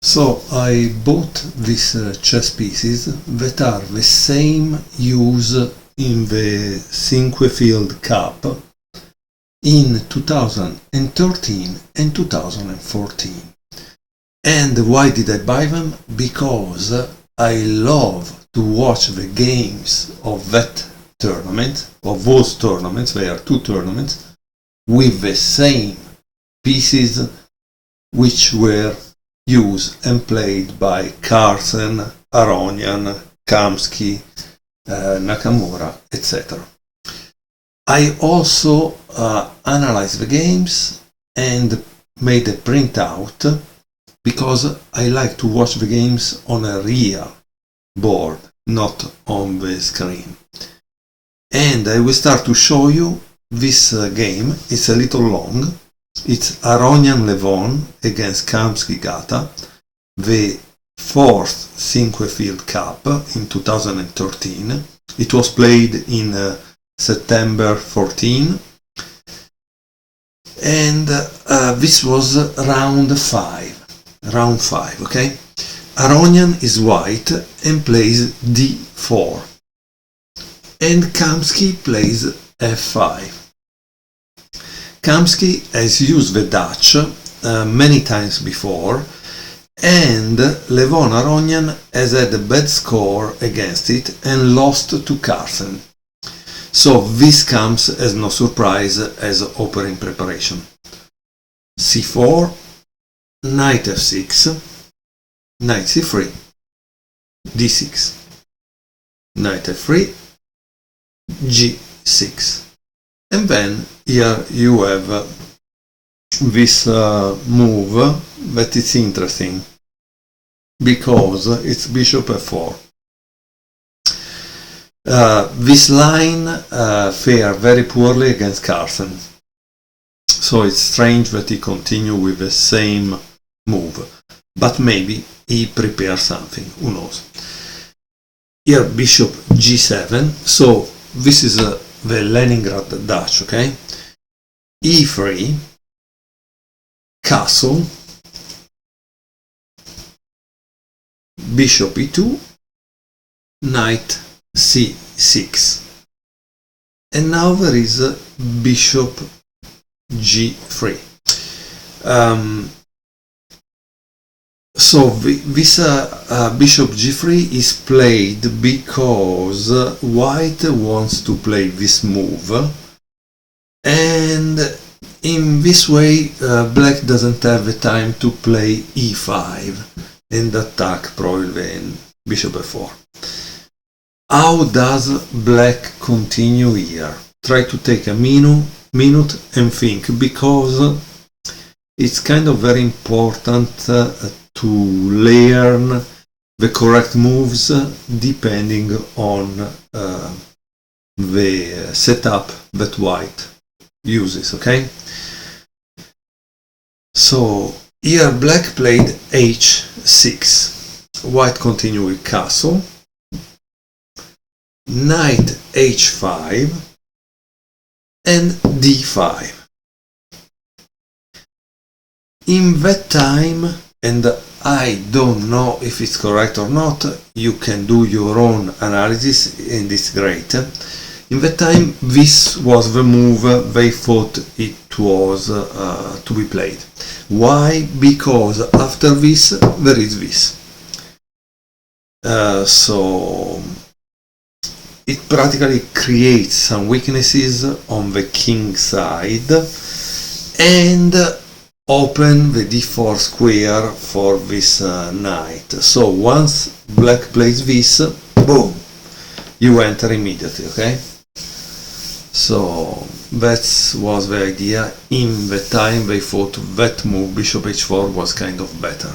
So I bought these chess pieces that are the same use in the Sinequefield Cup in 2013 and 2014. And why did I buy them? Because I love to watch the games of that tournament, of those tournaments. There are two tournaments with the same pieces which were used and played by Carlsen, Aronian, Kamsky, Nakamura, etc. I also analyzed the games and made a printout because I like to watch the games on a real board, not on the screen. And I will start to show you this game. It's a little long. It's Aronian Levon against Kamsky Gata, the fourth Sinequefield Cup in 2013. It was played in September 14, and this was round 5, okay? Aronian is white and plays d4, and Kamsky plays f5. Kamsky has used the Dutch many times before, and Levon Aronian has had a bad score against it and lost to Carlsen. So this comes as no surprise as opening preparation. c4, knight f6, knight c3, d6, knight f3, g6. And then here you have this move that is interesting because it's bishop f4. This line fared very poorly against Carlsen, so it's strange that he continued with the same move, but maybe he prepared something, who knows. Here bishop g7, so this is the Leningrad Dutch, okay? e3, castle, bishop e2, knight c6, and now there is bishop g3. So this bishop g3 is played because white wants to play this move, and in this way black doesn't have the time to play e5 and attack probably bishop f4. How does black continue here? Try to take a minute and think, because it's kind of very important to learn the correct moves depending on the setup that white uses, okay? So here black played h6, white continued with castle, knight h5 and d5. In that time, and I don't know if it's correct or not, you can do your own analysis and it's great. In that time, this was the move they thought it was to be played. Why? Because after this there is this. So it practically creates some weaknesses on the king side and open the d4 square for this knight. So once black plays this, boom, you enter immediately, okay? So that was the idea. In the time they thought that move, bishop h4, was kind of better.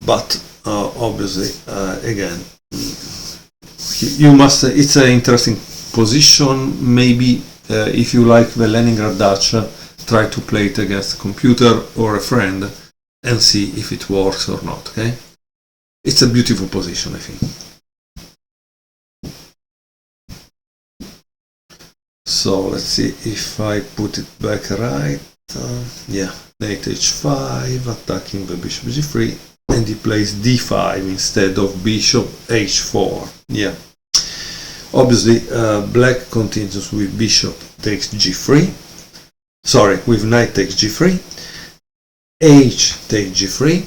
But obviously, again, you must, it's an interesting position. Maybe if you like the Leningrad Dutch, try to play it against a computer or a friend and see if it works or not, okay? It's a beautiful position, I think. So let's see if I put it back right. Yeah, knight h5, attacking the bishop g3, and he plays d5 instead of bishop h4. Yeah. Obviously, black continues with bishop takes g3. Sorry, with knight takes g3, h takes g3,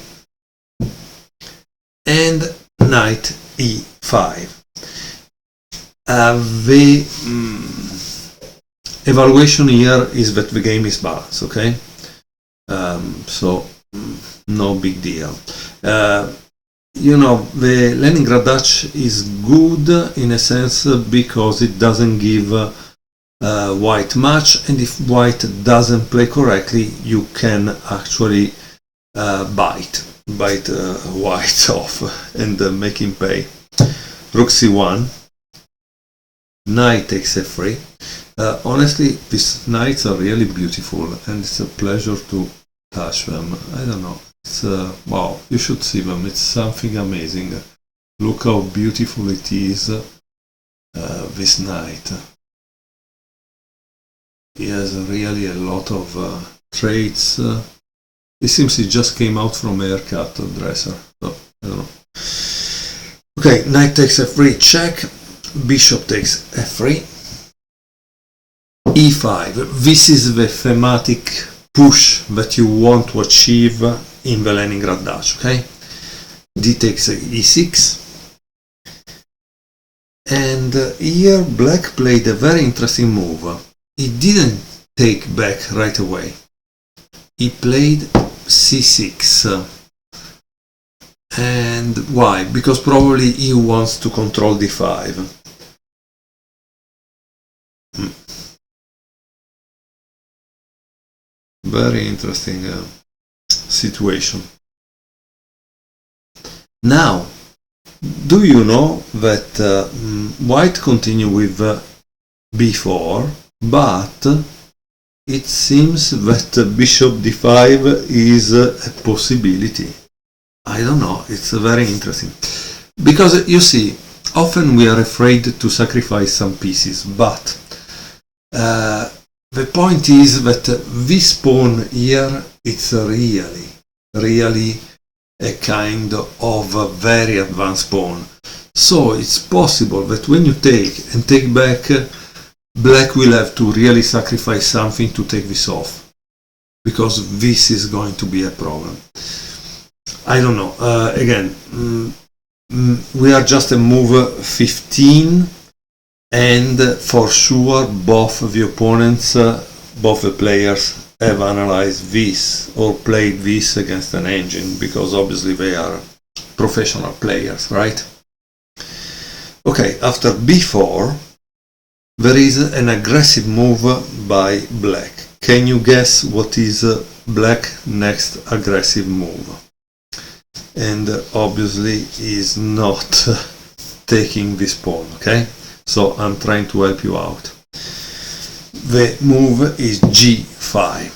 and knight e5. The evaluation here is that the game is balanced, okay? So no big deal. You know, the Leningrad Dutch is good in a sense because it doesn't give white much, and if white doesn't play correctly, you can actually bite white off and make him pay. Rook c1, knight takes f3. Honestly, these knights are really beautiful, and it's a pleasure to touch them. I don't know. It's wow, you should see them. It's something amazing. Look how beautiful it is. This knight. He has really a lot of traits. It seems he just came out from a haircut dresser. So I don't know. Okay, knight takes f3, check. Bishop takes f3. e5. This is the thematic push that you want to achieve in the Leningrad Dutch, okay? D takes e6. And here black played a very interesting move. He didn't take back right away. He played c6. And why? Because probably he wants to control d5. Very interesting situation. Now, do you know that white continue with b4, but it seems that bishop d5 is a possibility. I don't know, it's very interesting. Because you see, often we are afraid to sacrifice some pieces, but the point is that this pawn here, it's really a kind of a very advanced pawn. So it's possible that when you take and take back, black will have to really sacrifice something to take this off, because this is going to be a problem. I don't know. Again, we are just a move 15, and for sure both the opponents, both the players have analyzed this or played this against an engine, because obviously they are professional players, right? Okay, after b4 there is an aggressive move by black. Can you guess what is black next aggressive move? And obviously is not taking this pawn, okay? So I'm trying to help you out. The move is g5.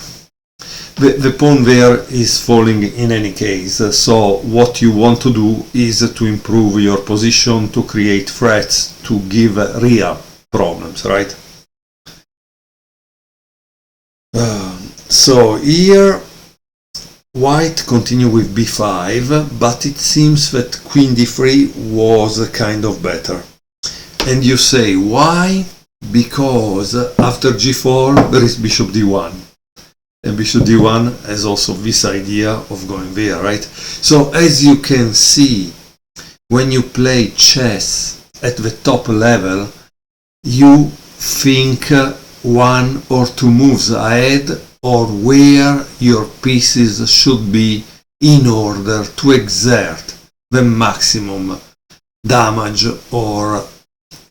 The pawn there is falling in any case, so what you want to do is to improve your position, to create threats, to give real problems, right? So here white continue with b5, but it seems that queen d3 was kind of better. And you say, why? Because after g4 there is bishop d1. And bishop d1 has also this idea of going there, right? So as you can see, when you play chess at the top level, you think one or two moves ahead, or where your pieces should be in order to exert the maximum damage or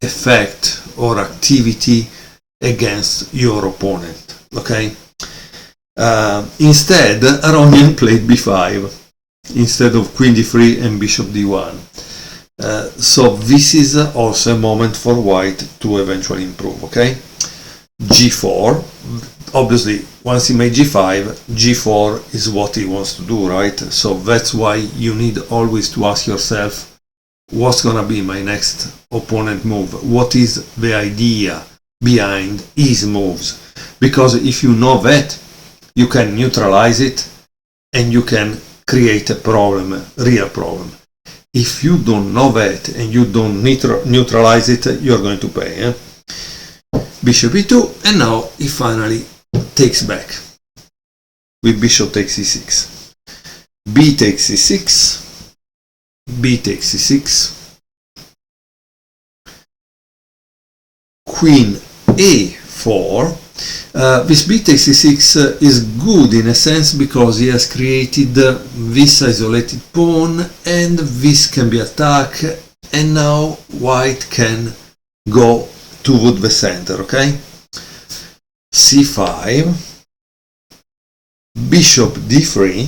effect or activity against your opponent, okay? Instead, Aronian played b5 instead of queen d3 and bishop d1. So this is also a moment for white to eventually improve, okay? g4, obviously once he made g5, g4 is what he wants to do, right? So that's why you need always to ask yourself, what's gonna be my next opponent move? What is the idea behind his moves? Because if you know that, you can neutralize it and you can create a problem, a real problem. If you don't know that and you don't neutralize it, you're going to pay. Bishop e2, and now he finally takes back with bishop takes e6. B takes e6, B takes e6, queen a4. This b takes e6 is good in a sense because he has created this isolated pawn and this can be attacked, and now white can go toward the center, okay? c5, bishop d3,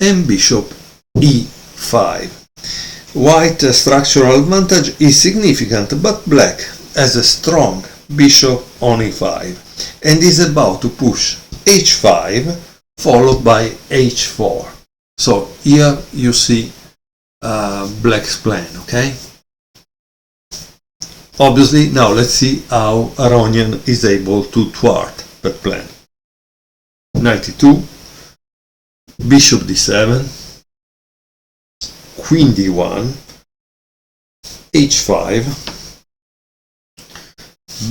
and bishop e5. White structural advantage is significant, but black has a strong bishop on e5 and is about to push h5 followed by h4. So here you see black's plan, okay? Obviously, now let's see how Aronian is able to thwart that plan. Knight e2, bishop d7, queen d1, h5,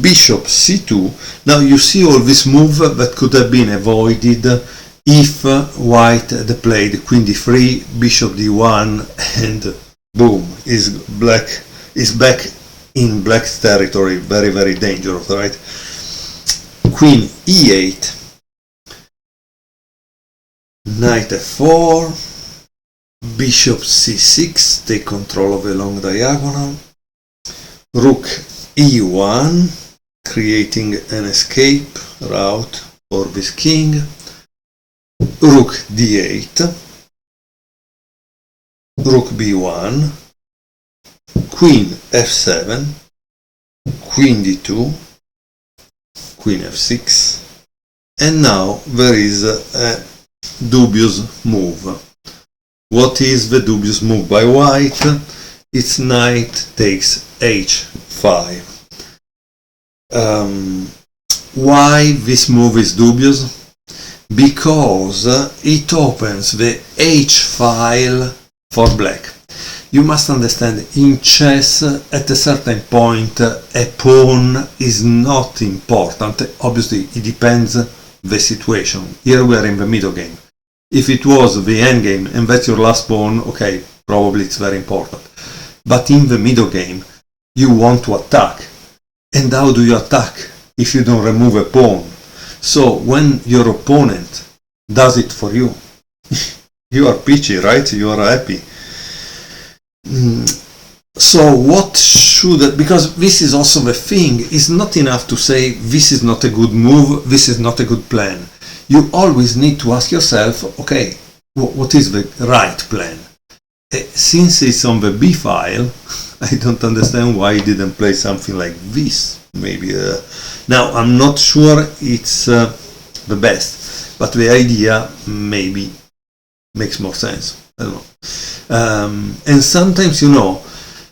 bishop c2. Now you see all this move that could have been avoided if white had played queen d3, bishop d1, and boom, black is back in black's territory. Very, very dangerous, right? Queen e8, knight f4, bishop c6, take control of a long diagonal, rook e1, creating an escape route for this king, rook d8, rook b1, queen f7, queen d2, queen f6, and now there is a dubious move. What is the dubious move by white? It's knight takes h5. Why this move is dubious? Because it opens the h file for black. You must understand, in chess at a certain point a pawn is not important. Obviously it depends the situation. Here we are in the middle game. If it was the end game and that's your last pawn, okay, probably it's very important. But in the middle game you want to attack. And how do you attack if you don't remove a pawn? So when your opponent does it for you, you are peachy, right? You are happy. So what should, because this is also the thing, it's not enough to say this is not a good move, this is not a good plan. You always need to ask yourself, okay, what is the right plan? Since it's on the B file, I don't understand why he didn't play something like this. Maybe now I'm not sure it's the best, but the idea maybe makes more sense. I don't know. And sometimes, you know,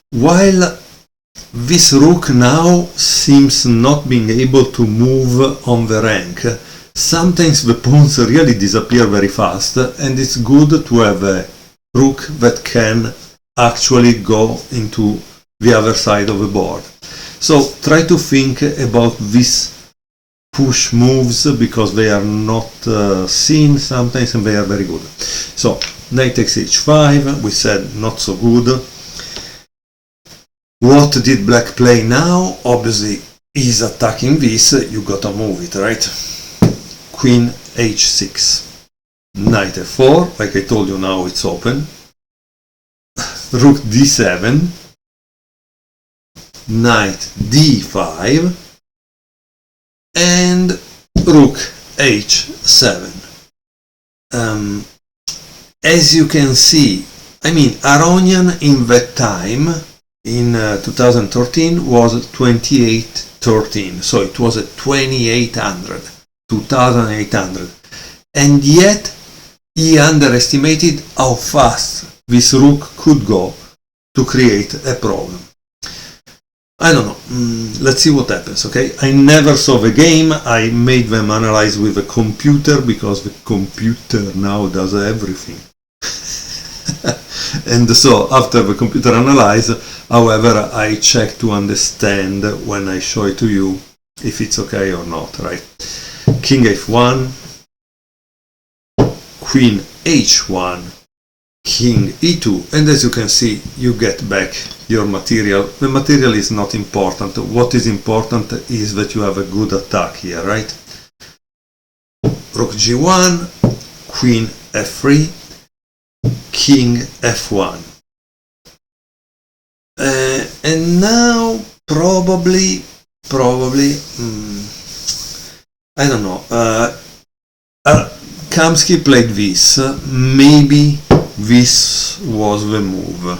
while this rook now seems not being able to move on the rank, sometimes the pawns really disappear very fast, and it's good to have a rook that can actually go into the other side of the board. So try to think about these push moves because they are not seen sometimes and they are very good. So knight takes h5, we said not so good. What did black play now? Obviously he's attacking this, you gotta move it, right? Queen h6, knight f4, like I told you, now it's open. Rook d7, knight d5, and rook h7. As you can see, I mean, Aronian in that time, in 2013, was 2813, so it was at 2800, 2800, and yet he underestimated how fast this rook could go to create a problem. I don't know. Let's see what happens, okay? I never saw the game. I made them analyze with a computer because the computer now does everything. And so after the computer analyze, however, I check to understand when I show it to you if it's okay or not, right? King f1, Queen h1, King e2, and as you can see, you get back your material. The material is not important. What is important is that you have a good attack here, right? Rook g1, Queen f3, King f1. And now probably, I don't know, Kamsky played this. Maybe this was the move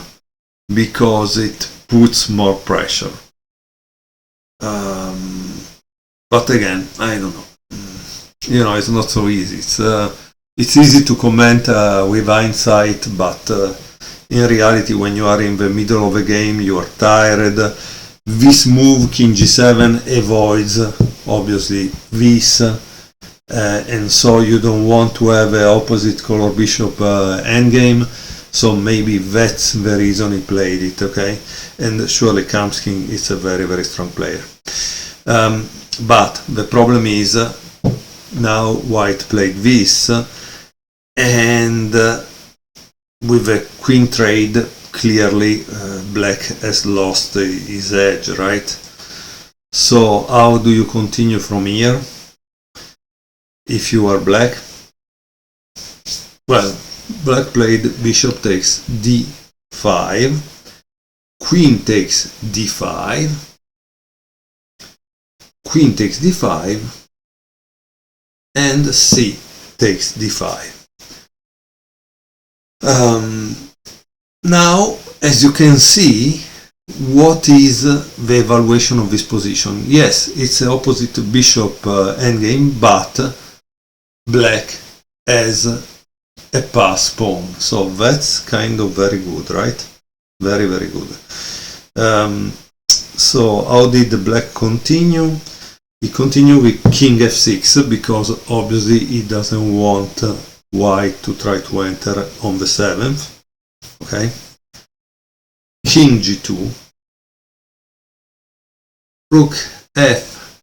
because it puts more pressure. But again, I don't know. You know, it's not so easy. It's easy to comment with hindsight, but in reality, when you are in the middle of a game, you are tired. This move, King g7, avoids obviously this, and so you don't want to have an opposite color bishop endgame. So maybe that's the reason he played it, okay? And surely Kamsky is a very, very strong player. But the problem is now white played this, and with a queen trade, clearly black has lost his edge, right? So how do you continue from here if you are black? Well, black played bishop takes d5, queen takes d5, queen takes d5, and c takes d5. Now, as you can see, what is the evaluation of this position? Yes, it's an opposite bishop endgame, but black has a pass pawn, so that's kind of very good, right? Very, very good. So how did the black continue? He continued with King f6 because obviously he doesn't want white to try to enter on the 7th. Okay, King g2, Rook f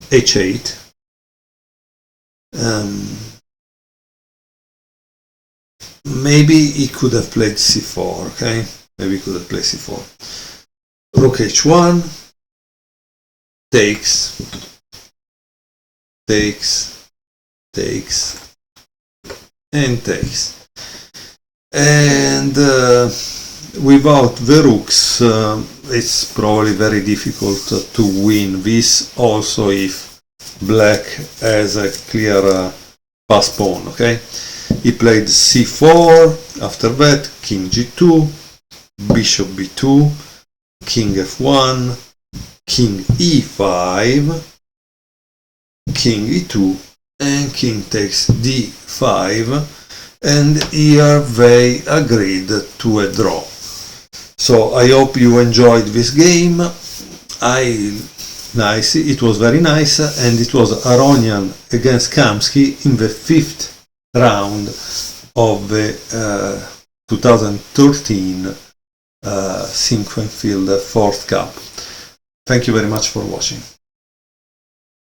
h8, maybe he could have played c4, okay, maybe he could have played c4, Rook h1, takes, and takes. And without the rooks, it's probably very difficult to win this, also if black has a clear pass pawn, okay? He played c4, after that King g2, Bishop b2, King f1, King e5, King e2, and King takes d5, and here they agreed to a draw. So I hope you enjoyed this game. It was very nice, and it was Aronian against Kamsky in the 5th round of the 2013 Sinequefield Cup. Thank you very much for watching.